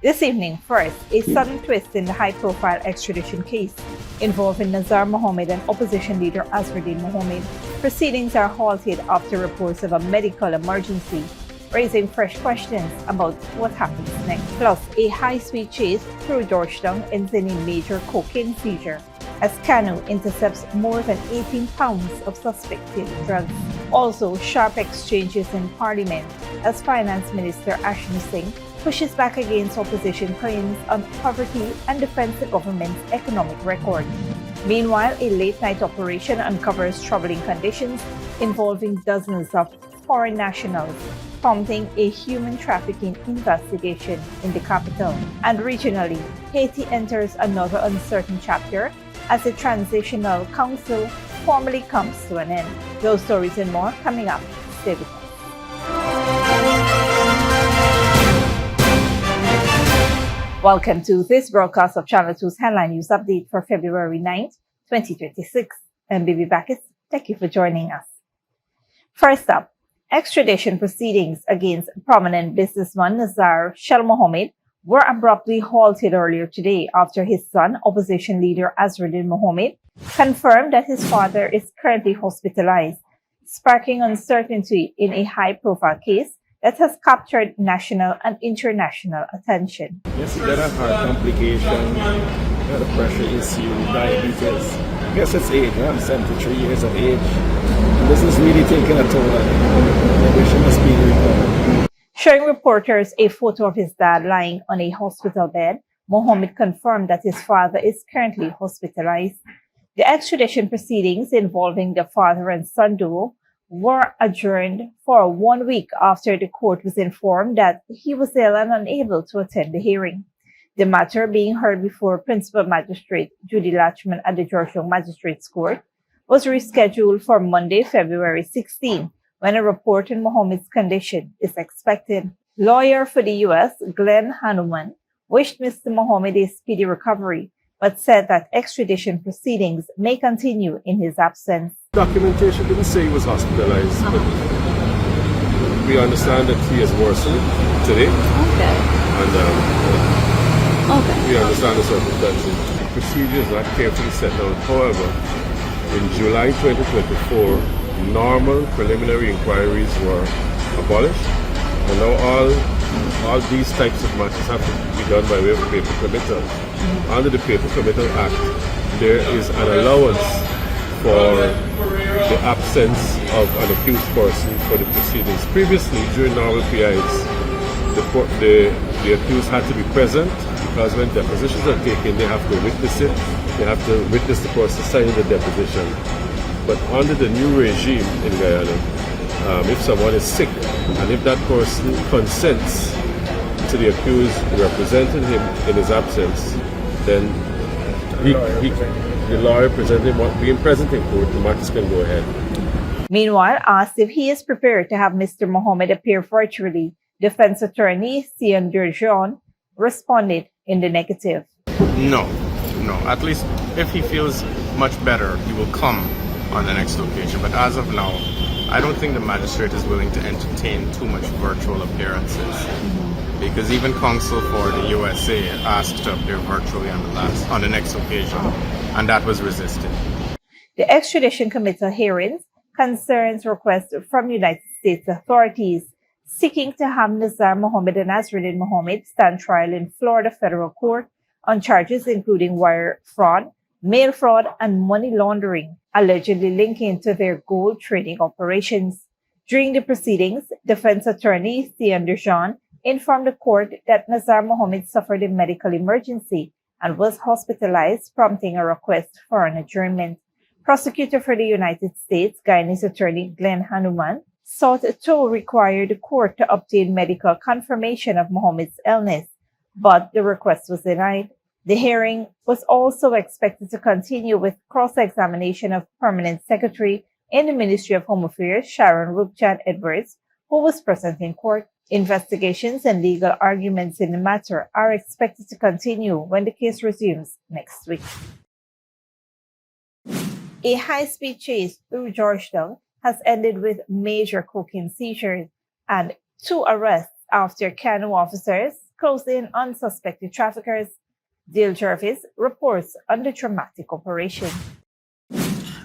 This evening, first, a sudden twist in the high-profile extradition case involving Nazar Mohamed and opposition leader Azruddin Mohamed. Proceedings are halted after reports of a medical emergency, raising fresh questions about what happens next. Plus, a high-speed chase through Georgetown ends in a major cocaine seizure as CANU intercepts more than 18 pounds of suspected drugs. Also, sharp exchanges in Parliament as Finance Minister Ashni Singh pushes back against opposition claims on poverty and defends the government's economic record. Meanwhile, a late-night operation uncovers troubling conditions involving dozens of foreign nationals, prompting a human-trafficking investigation in the capital. And regionally, Haiti enters another uncertain chapter as the transitional council formally comes to an end. Those stories and more coming up. Stay with us. Welcome to this broadcast of Channel 2's Headline News Update for February 9th, 2026. I'm Bibi Bacchus. Thank you for joining us. First up, extradition proceedings against prominent businessman Nazar Mohamed were abruptly halted earlier today after his son, opposition leader Azruddin Mohamed, confirmed that his father is currently hospitalized, sparking uncertainty in a high-profile case that has captured national and international attention. Yes, he got a heart complication, got a pressure issue, diabetes. I guess it's age, I'm 73 years of age. And this is really taking a toll on him. I wish him a speedy recovery. Showing reporters a photo of his dad lying on a hospital bed, Mohamed confirmed that his father is currently hospitalized. The extradition proceedings involving the father and son duo were adjourned for 1 week after the court was informed that he was ill and unable to attend the hearing. The matter being heard before Principal Magistrate Judy Latchman at the Georgetown Magistrates Court was rescheduled for Monday, February 16, when a report on Mohamed's condition is expected. Lawyer for the U.S., Glenn Hanuman, wished Mr. Mohamed a speedy recovery, but said that extradition proceedings may continue in his absence. Documentation didn't say he was hospitalized, but we understand that he is worsening today. Okay. And we understand the circumstances. The procedure is not carefully set out. However, in July 2024, normal preliminary inquiries were abolished, and now all these types of matters have to be done by way of paper committal. Under the Paper Committal Act, there is an allowance for the absence of an accused person for the proceedings. Previously, during normal PIs, the accused had to be present because when depositions are taken, they have to witness it. They have to witness the person signing the deposition. But under the new regime in Guyana, if someone is sick and if that person consents to the accused representing him in his absence, then the lawyer presenting being present in court, the matters can go ahead. Meanwhile, asked if he is prepared to have Mr. Mohamed appear virtually, defense attorney Cian Durjon responded in the negative. No. At least if he feels much better, he will come on the next occasion. But as of now, I don't think the magistrate is willing to entertain too much virtual appearances. Because even counsel for the USA asked to appear virtually on the next occasion, and that was resisted. The extradition committee hearings concerns requests from United States authorities seeking to have Nazar Mohamed and Azruddin Mohamed stand trial in Florida federal court on charges including wire fraud, mail fraud, and money laundering, allegedly linking to their gold trading operations. During the proceedings, defense attorney Cian Durjon informed the court that Nazar Mohamed suffered a medical emergency and was hospitalized, prompting a request for an adjournment. Prosecutor for the United States, Guyanese attorney Glenn Hanuman, sought to require the court to obtain medical confirmation of Mohamed's illness, but the request was denied. The hearing was also expected to continue with cross-examination of Permanent Secretary in the Ministry of Home Affairs, Sharon Rupchan Edwards, who was present in court. Investigations and legal arguments in the matter are expected to continue when the case resumes next week. A high-speed chase through Georgetown has ended with major cocaine seizures and 2 arrests after CANU officers closed in on suspected traffickers. Dale Jervis reports on the dramatic operation.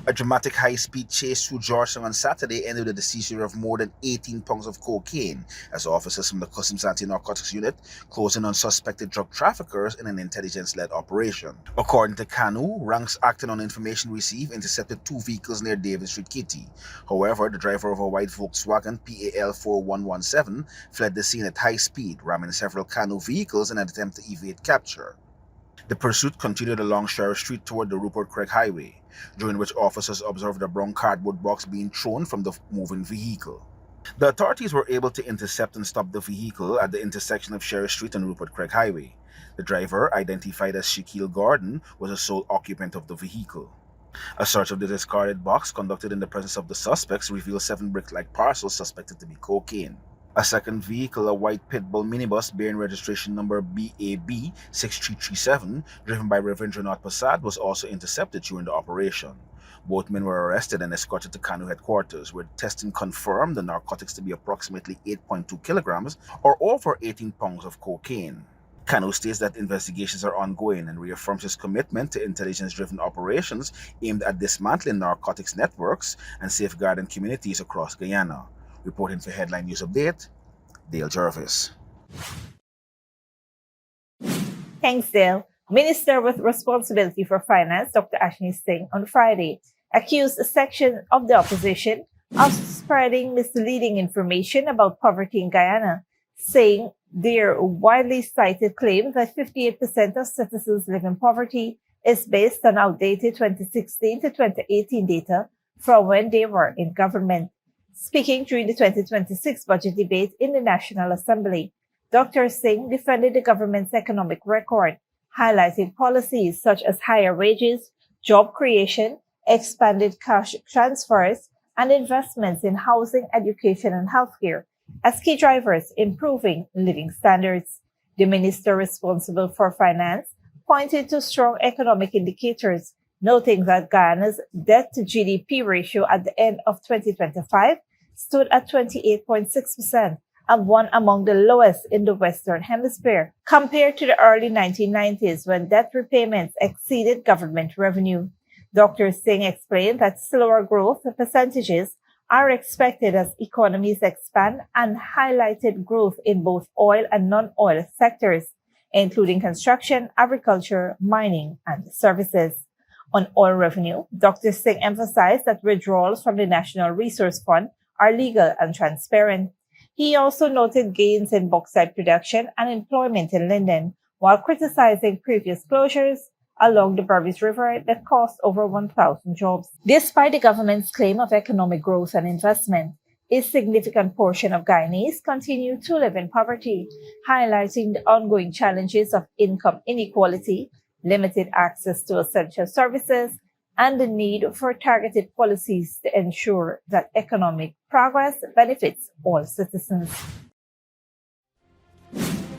A dramatic high-speed chase through Georgetown on Saturday ended with the seizure of more than 18 pounds of cocaine as officers from the Customs Anti-Narcotics Unit closed in on suspected drug traffickers in an intelligence-led operation. According to CANU, ranks acting on information received intercepted 2 vehicles near David Street, Haiti. However, the driver of a white Volkswagen PAL 4117 fled the scene at high speed, ramming several CANU vehicles in an attempt to evade capture. The pursuit continued along Sheriff Street toward the Rupert Craig Highway, during which officers observed a brown cardboard box being thrown from the moving vehicle. The authorities were able to intercept and stop the vehicle at the intersection of Sheriff Street and Rupert Craig Highway. The driver, identified as Shaquille Gordon, was the sole occupant of the vehicle. A search of the discarded box conducted in the presence of the suspects revealed 7 brick-like parcels suspected to be cocaine. A second vehicle, a white pit bull minibus bearing registration number BAB 6337, driven by Reverend Renat Passad, was also intercepted during the operation. Both men were arrested and escorted to CANU headquarters, where testing confirmed the narcotics to be approximately 8.2 kilograms or over 18 pounds of cocaine. CANU states that investigations are ongoing and reaffirms its commitment to intelligence-driven operations aimed at dismantling narcotics networks and safeguarding communities across Guyana. Reporting for Headline News Update, Dale Jervis. Thanks, Dale. Minister with responsibility for finance, Dr. Ashni Singh, on Friday accused a section of the opposition of spreading misleading information about poverty in Guyana, saying their widely cited claim that 58% of citizens live in poverty is based on outdated 2016 to 2018 data from when they were in government. Speaking during the 2026 budget debate in the National Assembly, Dr. Singh defended the government's economic record, highlighting policies such as higher wages, job creation, expanded cash transfers, and investments in housing, education, and healthcare as key drivers improving living standards. The minister responsible for finance pointed to strong economic indicators, noting that Guyana's debt-to-GDP ratio at the end of 2025 stood at 28.6%, and one among the lowest in the Western Hemisphere, compared to the early 1990s when debt repayments exceeded government revenue. Dr. Singh explained that slower growth percentages are expected as economies expand and highlighted growth in both oil and non-oil sectors, including construction, agriculture, mining, and services. On oil revenue, Dr. Singh emphasized that withdrawals from the National Resource Fund are legal and transparent. He also noted gains in bauxite production and employment in Linden, while criticizing previous closures along the Berbice River that cost over 1,000 jobs. Despite the government's claim of economic growth and investment, a significant portion of Guyanese continue to live in poverty, highlighting the ongoing challenges of income inequality, limited access to essential services, and the need for targeted policies to ensure that economic progress benefits all citizens.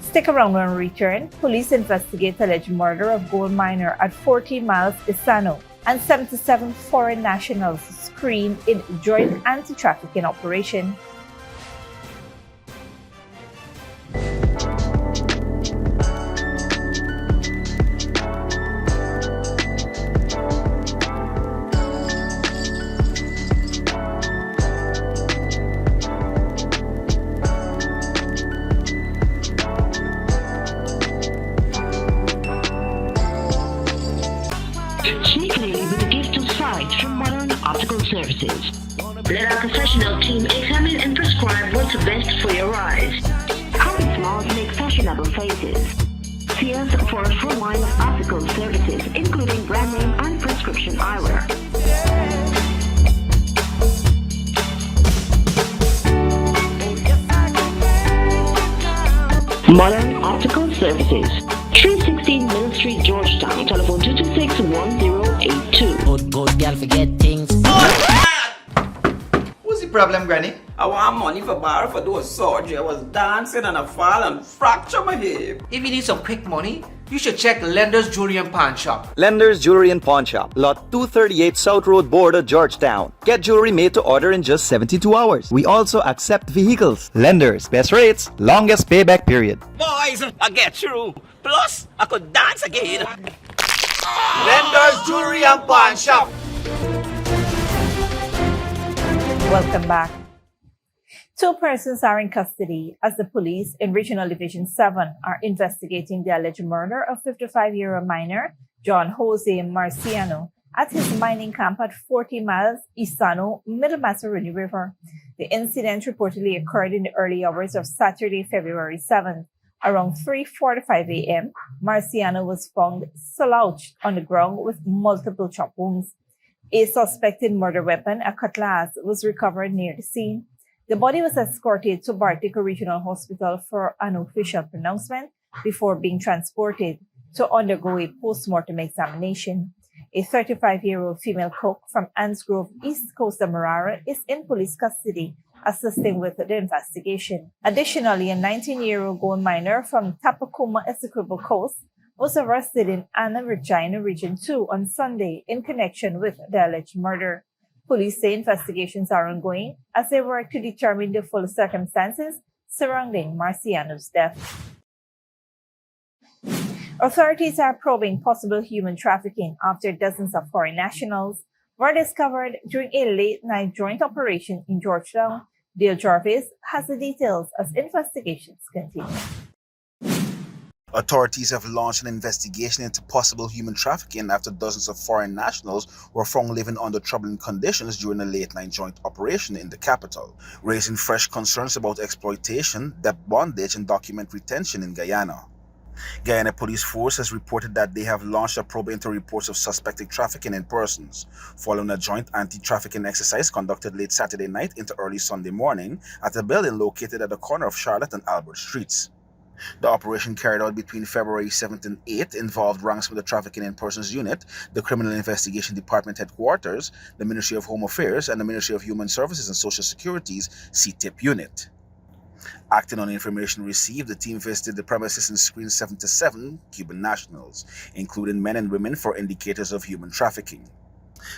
Stick around when we return. Police investigate alleged murder of gold miner at 14 Miles Isano, and 77 foreign nationals screened in joint anti-trafficking operation. Services. Let our professional team examine and prescribe what's best for your eyes. Common smiles make fashionable faces. See us for a full line of optical services, including brand name and prescription eyewear. Modern Optical Services. 316 Mill Street, Georgetown. Telephone 226-1082. Good girl forget things. What's the problem, Granny? I want money for do a surgery. I was dancing and I fall and fractured my hip. If you need some quick money, you should check Lender's Jewelry and Pawn Shop. Lender's Jewelry and Pawn Shop, Lot 238 South Road Border, Georgetown. Get jewelry made to order in just 72 hours. We also accept vehicles. Lender's, best rates, longest payback period. Boys, I get through. Plus, I could dance again. Lender's Jewelry and Pawn Shop. Welcome back. 2 persons are in custody as the police in Regional Division 7 are investigating the alleged murder of 55-year-old miner John Jose Marciano at his mining camp at 40 miles Isano, Middle Macaroni River. The incident reportedly occurred in the early hours of Saturday, February 7th. Around 3:45 a.m., Marciano was found slouched on the ground with multiple chop wounds. A suspected murder weapon, a cutlass, was recovered near the scene. The body was escorted to Bartica Regional Hospital for an official pronouncement before being transported to undergo a post-mortem examination. A 35-year-old female cook from Ansgrove, East Coast of Marara, is in police custody, assisting with the investigation. Additionally, a 19-year-old gold miner from Tapakuma, Essequibo Coast, was arrested in Anna Regina Region 2 on Sunday in connection with the alleged murder. Police say investigations are ongoing as they work to determine the full circumstances surrounding Marciano's death. Authorities are probing possible human trafficking after dozens of foreign nationals were discovered during a late-night joint operation in Georgetown. Dale Jarvis has the details as investigations continue. Authorities have launched an investigation into possible human trafficking after dozens of foreign nationals were found living under troubling conditions during a late-night joint operation in the capital, raising fresh concerns about exploitation, debt bondage, and document retention in Guyana. Guyana Police Force has reported that they have launched a probe into reports of suspected trafficking in persons, following a joint anti-trafficking exercise conducted late Saturday night into early Sunday morning at a building located at the corner of Charlotte and Albert Streets. The operation, carried out between February 7th and 8th, involved ranks from the Trafficking in Persons Unit, the Criminal Investigation Department Headquarters, the Ministry of Home Affairs, and the Ministry of Human Services and Social Security's CTIP unit. Acting on information received, the team visited the premises and screened 77 Cuban nationals, including men and women, for indicators of human trafficking.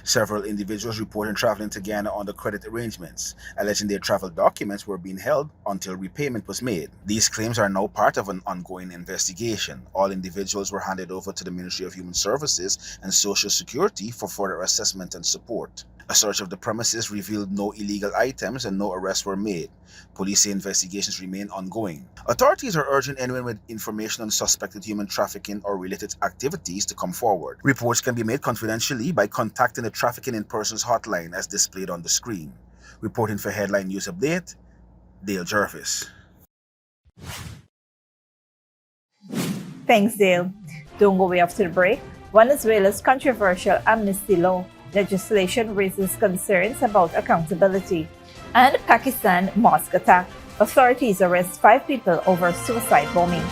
Several individuals reported traveling to Guyana under credit arrangements, alleging their travel documents were being held until repayment was made. These claims are now part of an ongoing investigation. All individuals were handed over to the Ministry of Human Services and Social Security for further assessment and support. A search of the premises revealed no illegal items and no arrests were made. Police say investigations remain ongoing. Authorities are urging anyone with information on suspected human trafficking or related activities to come forward. Reports can be made confidentially by contacting the Trafficking in Persons hotline as displayed on the screen. Reporting for Headline News Update, Dale Jarvis. Thanks, Dale. Don't go way after the break. Venezuela's controversial amnesty law legislation raises concerns about accountability. And Pakistan mosque attack. Authorities arrest 5 people over suicide bombing.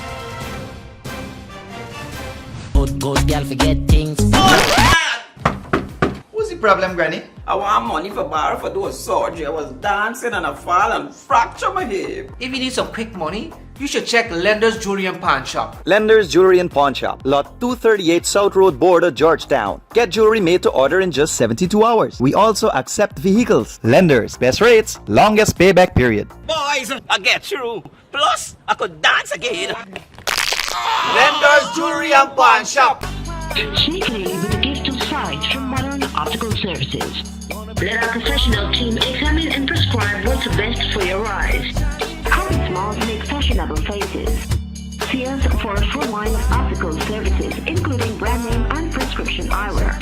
Good girl forget things. What's the problem, Granny? I want money for borrow for those surgery. I was dancing and I fall and fracture my hip. If you need some quick money, you should check Lender's Jewelry and Pawn Shop. Lender's Jewelry and Pawn Shop, Lot 238 South Road Border, Georgetown. Get jewelry made to order in just 72 hours. We also accept vehicles. Lender's, best rates, longest payback period. Boys, I get through. Plus, I could dance again. Lender's Jewelry and Pawn Shop. Sneakily with a gift of sight from Modern Optical Services. Let our professional team examine and prescribe what's best for your eyes. How smiles make fashionable faces. See us for a full line of optical services, including brand name and prescription eyewear.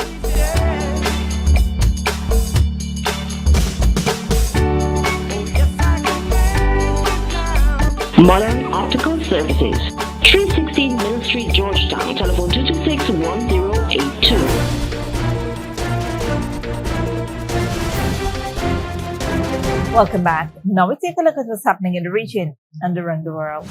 Modern Optical Services, 316 Mill Street, Georgetown. Telephone 226-1082. Welcome back. Now we take a look at what's happening in the region and around the world.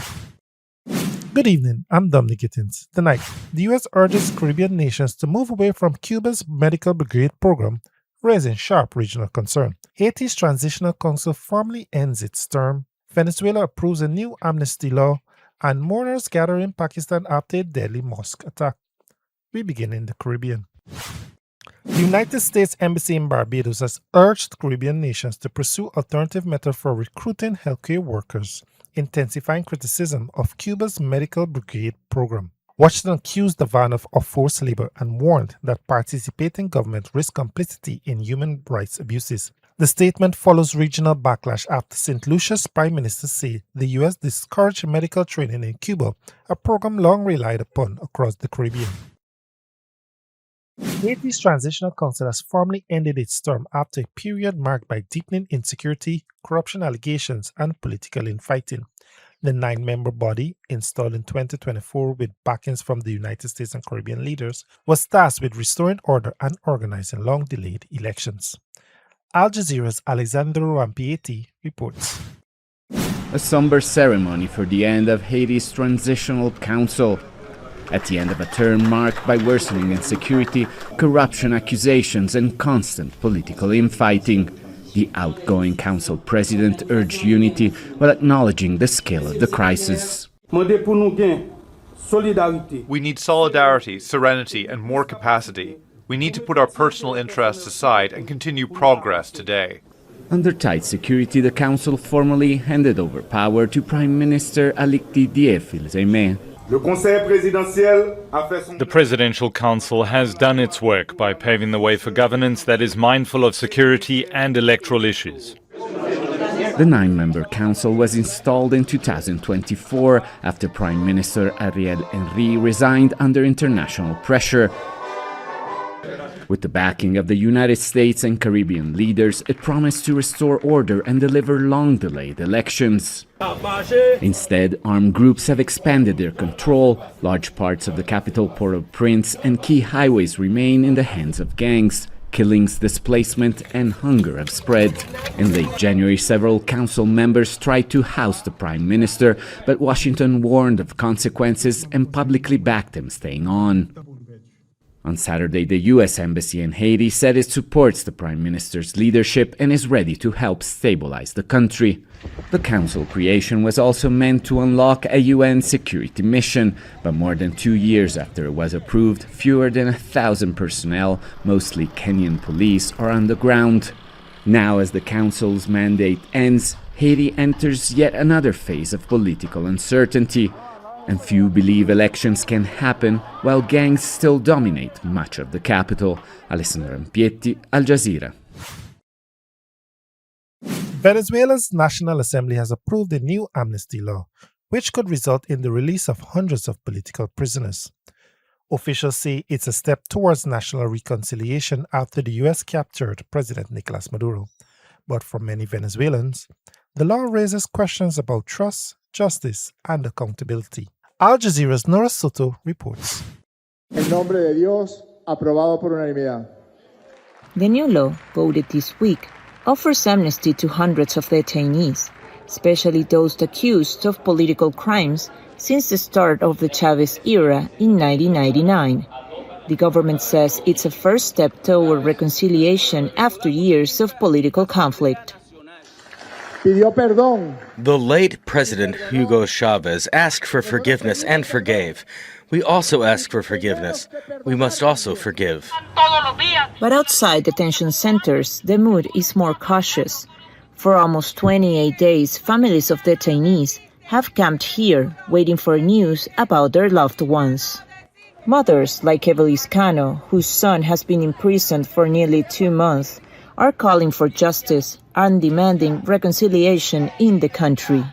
Good evening, I'm Dominic Gittins. Tonight, the U.S. urges Caribbean nations to move away from Cuba's Medical Brigade program, raising sharp regional concern. Haiti's Transitional Council formally ends its term. Venezuela approves a new amnesty law, and mourners gather in Pakistan after a deadly mosque attack. We begin in the Caribbean. The United States Embassy in Barbados has urged Caribbean nations to pursue alternative methods for recruiting healthcare workers, intensifying criticism of Cuba's medical brigade program. Washington accused the van of forced labor and warned that participating government risks complicity in human rights abuses. The statement follows regional backlash after St. Lucia's Prime Minister said the U.S. discouraged medical training in Cuba, a program long relied upon across the Caribbean. Haiti's Transitional Council has formally ended its term after a period marked by deepening insecurity, corruption allegations, and political infighting. The 9-member body, installed in 2024 with backings from the United States and Caribbean leaders, was tasked with restoring order and organizing long-delayed elections. Al Jazeera's Alexandre Rampieti reports. A somber ceremony for the end of Haiti's Transitional Council. At the end of a term marked by worsening insecurity, corruption accusations, and constant political infighting, the outgoing council president urged unity while acknowledging the scale of the crisis. We need solidarity, serenity, and more capacity. We need to put our personal interests aside and continue progress today. Under tight security, the council formally handed over power to Prime Minister Alikti Diefil-Zeme. The Presidential Council has done its work by paving the way for governance that is mindful of security and electoral issues. The 9-member council was installed in 2024 after Prime Minister Ariel Henry resigned under international pressure. With the backing of the United States and Caribbean leaders, it promised to restore order and deliver long-delayed elections. Instead, armed groups have expanded their control. Large parts of the capital Port-au-Prince and key highways remain in the hands of gangs. Killings, displacement, and hunger have spread. In late January, several council members tried to oust the Prime Minister, but Washington warned of consequences and publicly backed him staying on. On Saturday, the U.S. Embassy in Haiti said it supports the Prime Minister's leadership and is ready to help stabilize the country. The council creation was also meant to unlock a UN security mission, but more than 2 years after it was approved, fewer than 1,000 personnel, mostly Kenyan police, are on the ground. Now, as the council's mandate ends, Haiti enters yet another phase of political uncertainty. And few believe elections can happen while gangs still dominate much of the capital. Alessandro Rampieti, Al Jazeera. Venezuela's National Assembly has approved a new amnesty law, which could result in the release of hundreds of political prisoners. Officials say it's a step towards national reconciliation after the U.S. captured President Nicolas Maduro. But for many Venezuelans, the law raises questions about trust, justice, and accountability. Al Jazeera's Nora Soto reports. En nombre de Dios, aprobado por unanimidad. The new law, voted this week, offers amnesty to hundreds of detainees, especially those accused of political crimes since the start of the Chavez era in 1999. The government says it's a first step toward reconciliation after years of political conflict. The late President Hugo Chavez asked for forgiveness and forgave. We also ask for forgiveness. We must also forgive. But outside detention centers, the mood is more cautious. For almost 28 days, families of detainees have camped here, waiting for news about their loved ones. Mothers like Evelise Cano, whose son has been imprisoned for nearly 2 months, are calling for justice and demanding reconciliation in the country.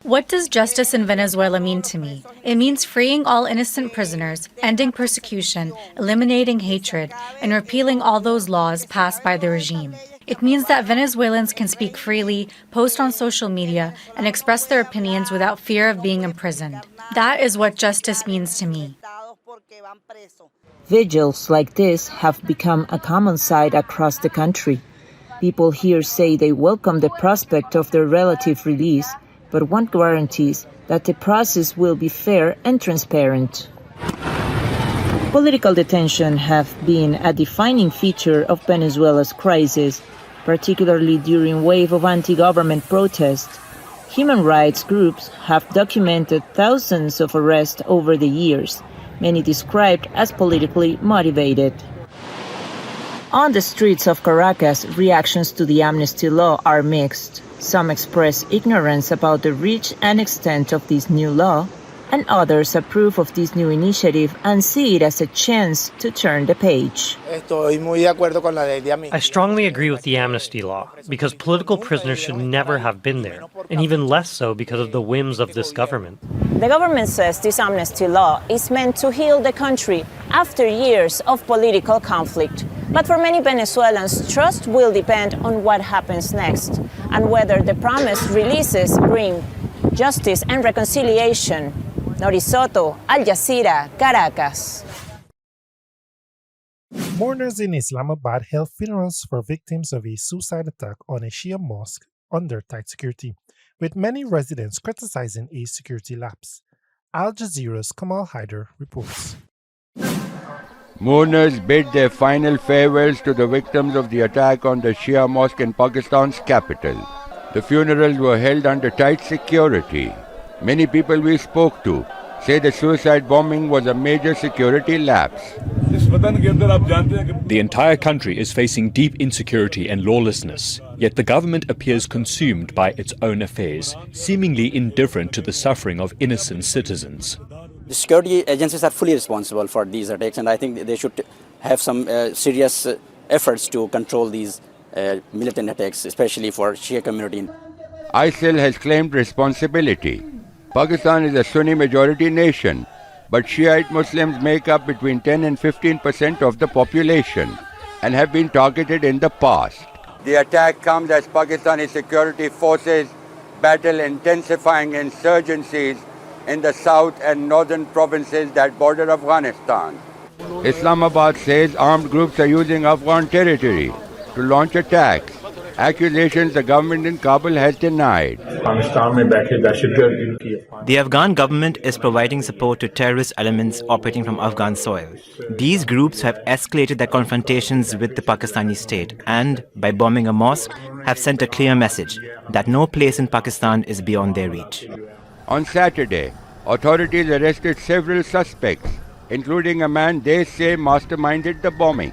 What does justice in Venezuela mean to me? It means freeing all innocent prisoners, ending persecution, eliminating hatred, and repealing all those laws passed by the regime. It means that Venezuelans can speak freely, post on social media, and express their opinions without fear of being imprisoned. That is what justice means to me. Vigils like this have become a common sight across the country. People here say they welcome the prospect of their relative release, but want guarantees that the process will be fair and transparent. Political detention have been a defining feature of Venezuela's crisis, particularly during a wave of anti-government protests. Human rights groups have documented thousands of arrests over the years, many described as politically motivated. On the streets of Caracas, reactions to the amnesty law are mixed. Some express ignorance about the reach and extent of this new law, and others approve of this new initiative and see it as a chance to turn the page. I strongly agree with the amnesty law, because political prisoners should never have been there, and even less so because of the whims of this government. The government says this amnesty law is meant to heal the country after years of political conflict. But for many Venezuelans, trust will depend on what happens next and whether the promised releases bring justice and reconciliation. Nori Soto, Al Jazeera, Caracas. Mourners in Islamabad held funerals for victims of a suicide attack on a Shia mosque under tight security, with many residents criticizing a security lapse. Al Jazeera's Kamal Haider reports. Mourners bid their final farewells to the victims of the attack on the Shia mosque in Pakistan's capital. The funerals were held under tight security. Many people we spoke to say the suicide bombing was a major security lapse. The entire country is facing deep insecurity and lawlessness, yet the government appears consumed by its own affairs, seemingly indifferent to the suffering of innocent citizens. The security agencies are fully responsible for these attacks, and I think they should have some serious efforts to control these militant attacks, especially for Shia community. ISIL has claimed responsibility. Pakistan is a Sunni majority nation, but Shiite Muslims make up between 10 and 15% of the population and have been targeted in the past. The attack comes as Pakistani security forces battle intensifying insurgencies in the south and northern provinces that border Afghanistan. Islamabad says armed groups are using Afghan territory to launch attacks, accusations the government in Kabul has denied. The Afghan government is providing support to terrorist elements operating from Afghan soil. These groups have escalated their confrontations with the Pakistani state and, by bombing a mosque, have sent a clear message that no place in Pakistan is beyond their reach. On Saturday, authorities arrested several suspects, including a man they say masterminded the bombing.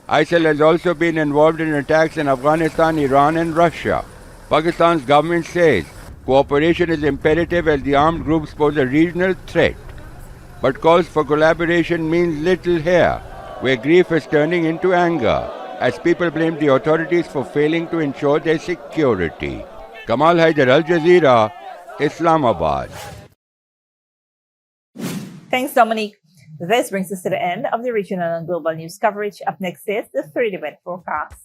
ISIL has also been involved in attacks in Afghanistan, Iran and Russia. Pakistan's government says cooperation is imperative as the armed groups pose a regional threat. But calls for collaboration means little here, where grief is turning into anger, as people blame the authorities for failing to ensure their security. Kamal Haider, Al Jazeera, Islamabad. Thanks, Dominique. This brings us to the end of the regional and global news coverage. Up next is the 3-event forecast.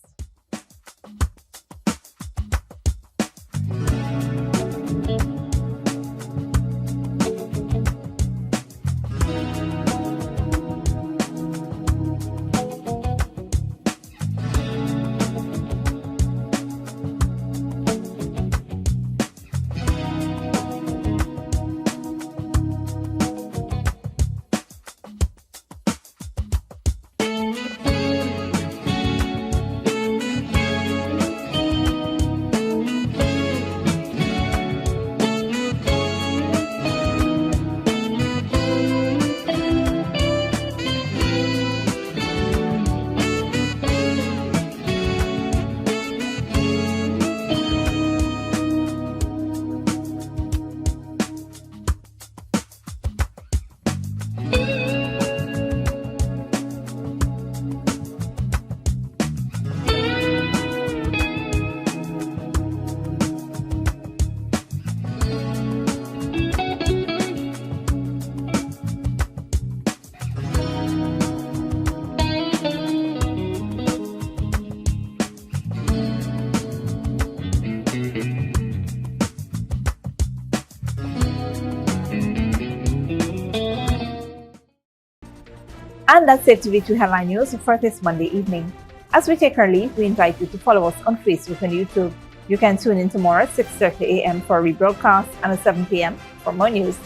And that's it with the headline news for this Monday evening. As we take our leave, we invite you to follow us on Facebook and YouTube. You can tune in tomorrow at 6:30 a.m. for a rebroadcast and at 7 p.m. for more news.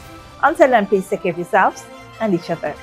Until then, please take care of yourselves and each other.